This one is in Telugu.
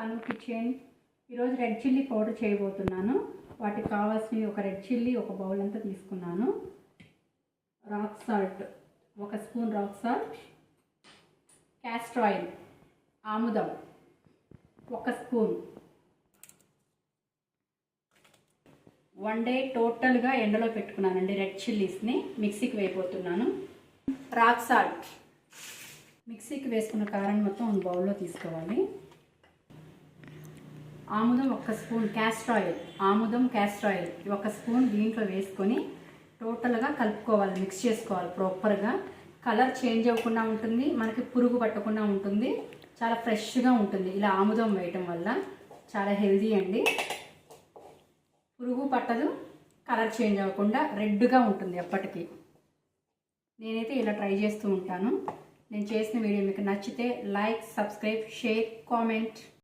అను కిచెన్. ఈరోజు రెడ్ చిల్లీ పౌడర్ చేయబోతున్నాను. వాటికి కావాల్సినవి ఒక రెడ్ చిల్లీ ఒక బౌల్ అంతా తీసుకున్నాను. Rock salt 1 spoon rock salt, castor oil ఆముదం 1 స్పూన్. 1 డే టోటల్గా ఎండలో పెట్టుకున్నానండి. రెడ్ చిల్లీస్ని మిక్సీకి వేయబోతున్నాను. రాక్ సాల్ట్ మిక్సీకి వేసుకున్న కారం మొత్తం బౌల్లో తీసుకోవాలి. ఆముదం 1 స్పూన్, క్యాస్టర్ ఆయిల్ ఆముదం క్యాస్టర్ ఆయిల్ 1 స్పూన్ దీంట్లో వేసుకొని టోటల్గా కలుపుకోవాలి, మిక్స్ చేసుకోవాలి ప్రాపర్గా. కలర్ చేంజ్ అవ్వకుండా ఉంటుంది, మనకి పురుగు పట్టకుండా ఉంటుంది, చాలా ఫ్రెష్గా ఉంటుంది. ఇలా ఆముదం వేయటం వల్ల చాలా హెల్దీ అండి. పురుగు పట్టదు, కలర్ చేంజ్ అవ్వకుండా రెడ్గా ఉంటుంది ఎప్పటికీ. నేనైతే ఇలా ట్రై చేస్తూ ఉంటాను. నేను చేసిన వీడియో మీకు నచ్చితే లైక్, సబ్స్క్రైబ్, షేర్, కామెంట్.